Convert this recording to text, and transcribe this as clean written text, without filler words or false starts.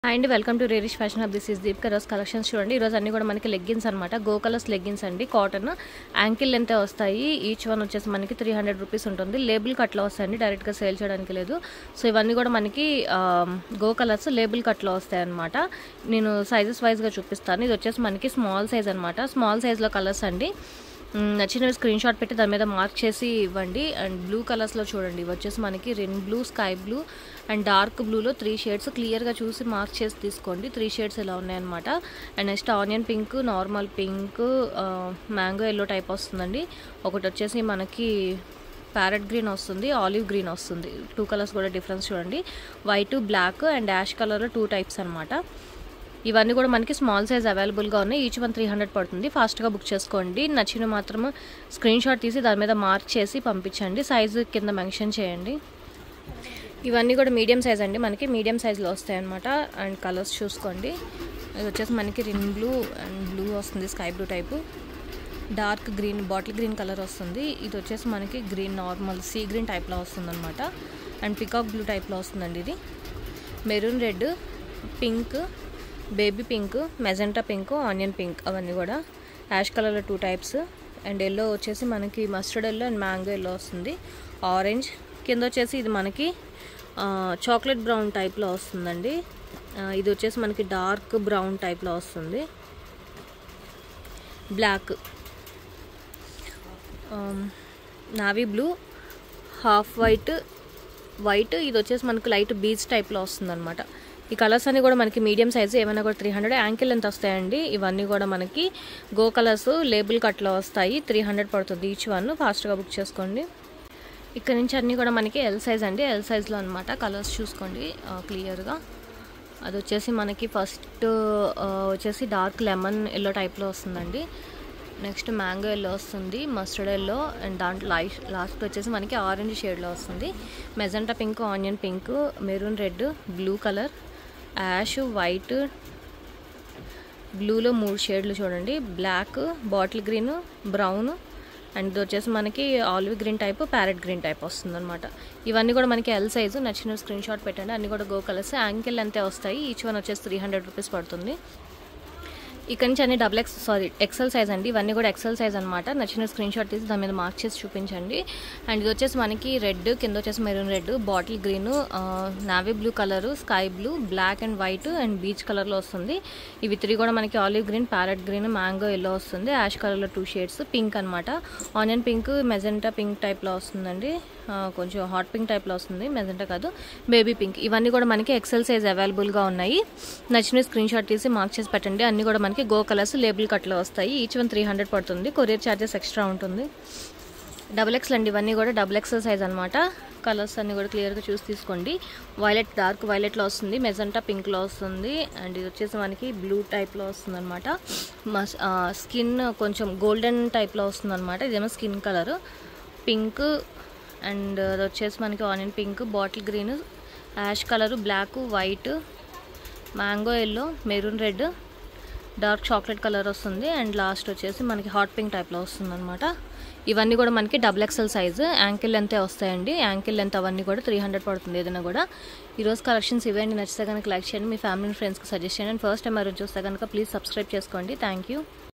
And welcome to Rarish fashion hub. This is Deepika. రోజు collections చూడండి. ఈరోజు అన్ని కూడా మనకి లెగ్గిన్స్ అనమాట. గో కలర్స్ లెగ్గిన్స్ అండి, కాటన్, యాంకిల్ లెంత్ వస్తాయి. ఈచ్ వన్ వచ్చేసి మనకి 300 రూపీస్ ఉంటుంది. లేబుల్ కట్లో వస్తాయండి, డైరెక్ట్గా సేల్ చేయడానికి లేదు. సో ఇవన్నీ కూడా మనకి గో కలర్స్ లేబుల్ కట్లో వస్తాయి అనమాట. నేను సైజెస్ వైజ్గా చూపిస్తాను. ఇది వచ్చేసి మనకి స్మాల్ సైజ్ అనమాట. స్మాల్ సైజ్లో కలర్స్ అండి. నచ్చినవి స్క్రీన్ షాట్ పెట్టి దాని మీద మార్క్ చేసి ఇవ్వండి. అండ్ బ్లూ కలర్స్లో చూడండి, ఇవి వచ్చేసి మనకి rain blue, sky blue and dark బ్లూలో 3 షేడ్స్. క్లియర్గా చూసి మార్క్ చేసి తీసుకోండి. 3 షేడ్స్ ఇలా ఉన్నాయన్నమాట. And next onion pink, normal pink, mango yellow type వస్తుందండి. ఒకటి వచ్చేసి మనకి ప్యారెట్ గ్రీన్ వస్తుంది, ఆలివ్ గ్రీన్ వస్తుంది. 2 కలర్స్ కూడా డిఫరెన్స్ చూడండి. వైట్, బ్లాక్ అండ్ యాష్ కలర్లో 2 టైప్స్ అనమాట. ఇవన్నీ కూడా మనకి స్మాల్ సైజ్ అవైలబుల్గా ఉన్నాయి. ఈచ్ వన్ 300 పడుతుంది. ఫాస్ట్గా బుక్ చేసుకోండి. నచ్చిన మాత్రం స్క్రీన్ షాట్ తీసి దాని మీద మార్క్ చేసి పంపించండి. సైజు కింద మెన్షన్ చేయండి. ఇవన్నీ కూడా మీడియం సైజ్ అండి, మనకి మీడియం సైజులో వస్తాయి అనమాట. అండ్ కలర్స్ చూసుకోండి. ఇది వచ్చేసి మనకి రిన్ బ్లూ అండ్ బ్లూ వస్తుంది, sky blue type. Dark green, bottle green colour వస్తుంది. ఇది వచ్చేసి మనకి గ్రీన్, నార్మల్ సీ గ్రీన్ టైప్లో వస్తుంది అనమాట. అండ్ పికాక్ బ్లూ టైప్లో వస్తుందండి. ఇది maroon red, pink, baby pink, magenta pink, onion pink, అవన్నీ కూడా యాష్ కలర్లో 2 టైప్స్. అండ్ ఎల్లో వచ్చేసి మనకి mustard yellow and mango yellow వస్తుంది. ఆరెంజ్ కింద వచ్చేసి ఇది మనకి చాక్లెట్ బ్రౌన్ టైప్లో వస్తుందండి. ఇది వచ్చేసి మనకి డార్క్ బ్రౌన్ టైప్లో వస్తుంది. Black, navy blue, half white, white. ఇది వచ్చేసి మనకి లైట్ బీచ్ టైప్లో వస్తుంది అనమాట. ఈ కలర్స్ అన్నీ కూడా మనకి మీడియం సైజు, ఏమైనా కూడా 300. యాంకిల్ ఎంత వస్తాయండి. ఇవన్నీ కూడా మనకి గో కలర్స్ లేబుల్ కట్లో వస్తాయి. 300 పడుతుంది ఈచ్ వన్. ఫాస్ట్గా బుక్ చేసుకోండి. ఇక్కడ నుంచి అన్నీ కూడా మనకి ఎల్ సైజ్ అండి, ఎల్ సైజ్లో అనమాట. కలర్స్ చూసుకోండి క్లియర్గా. అది వచ్చేసి మనకి ఫస్ట్ వచ్చేసి డార్క్ లెమన్ ఎల్లో టైప్లో వస్తుందండి. నెక్స్ట్ మ్యాంగో ఎల్లో వస్తుంది, మస్టర్డ్ ఎల్లో అండ్ దాంట్లో లాస్ట్ వచ్చేసి మనకి ఆరెంజ్ షేడ్లో వస్తుంది. Magenta pink, onion pink, maroon red, blue colour, ash, white, బ్లూలో 3 షేడ్లు చూడండి. Black, bottle green, brown and ఇది వచ్చేసి మనకి olive green type, parrot green type వస్తుంది అనమాట. ఇవన్నీ కూడా మనకి ఎల్ సైజు. నచ్చిన స్క్రీన్ షాట్ పెట్టండి. అన్నీ కూడా గో కలర్స్. యాంకిల్ అంతే వస్తాయి. ఈచ్ వన్ వచ్చేసి 300 రూపీస్ పడుతుంది. ఇక్కడ నుంచి అన్ని ఎక్సెల్ సైజ్ అండి. ఇవన్నీ కూడా ఎక్సెల్ సైజ్ అనమాట. నచ్చిన స్క్రీన్ షాట్ తీసి దాని మీద మార్క్ చేసి చూపించండి. అండ్ ఇది వచ్చేసి మనకి రెడ్, కింద వచ్చేసి maroon red, bottle green, navy blue colour, sky blue, black and white and beach కలర్లో వస్తుంది. ఇవి 3 కూడా మనకి olive green, parrot green, mango yellow వస్తుంది. యాష్ కలర్లో 2 షేడ్స్. పింక్ అనమాట. ఆనియన్ పింక్, మెజెంటా పింక్ టైప్లో వస్తుందండి. కొంచెం హాట్ పింక్ టైప్లో వస్తుంది, మెజెంటా కాదు, బేబీ పింక్. ఇవన్నీ కూడా మనకి ఎక్సెల్ సైజ్ అవైలబుల్గా ఉన్నాయి. నచ్చిన స్క్రీన్ షాట్ తీసి మార్క్ చేసి పెట్టండి. అన్నీ కూడా మనకి గో కలర్స్ లేబుల్ కట్లో వస్తాయి. ఈచ్ వన్ 300 పడుతుంది. కొరియర్ ఛార్జెస్ ఎక్స్ట్రా ఉంటుంది. XXL అండి. ఇవన్నీ కూడా XXL సైజ్ అనమాట. కలర్స్ అన్నీ కూడా క్లియర్గా చూసి తీసుకోండి. వైలెట్, డార్క్ వైలెట్లో వస్తుంది, మెజెంటా పింక్లో వస్తుంది. అండ్ ఇది వచ్చేసి మనకి బ్లూ టైప్లో వస్తుంది అనమాట. స్కిన్ కొంచెం గోల్డెన్ టైప్లో వస్తుంది అనమాట. ఇదేమో స్కిన్ కలర్. పింక్ అండ్ అది వచ్చేసి మనకి onion pink, bottle green, ash colour, black, white, mango yellow, maroon red, dark chocolate colour వస్తుంది. అండ్ లాస్ట్ వచ్చేసి మనకి హాట్ పింక్ టైప్లో వస్తుంది అనమాట. ఇవన్నీ కూడా మనకి XXL సైజు. యాంకిల్ లెంత్ వస్తాయండి. యాంకిల్ లెంత్ అవన్నీ కూడా 300 పడుతుంది ఏదైనా కూడా. ఈరోజు కలెక్షన్స్ ఇవేంటి. నచ్చితే కనుక లైక్ చేయండి, మీ ఫ్యామిలీ ఫ్రెండ్స్కి సజెస్ట్ చేయండి. అండ్ ఫస్ట్ టైం ఎవరైనా చూస్తే కనుక ప్లీజ్ సబ్స్క్రైబ్ చేసుకోండి. Thank you.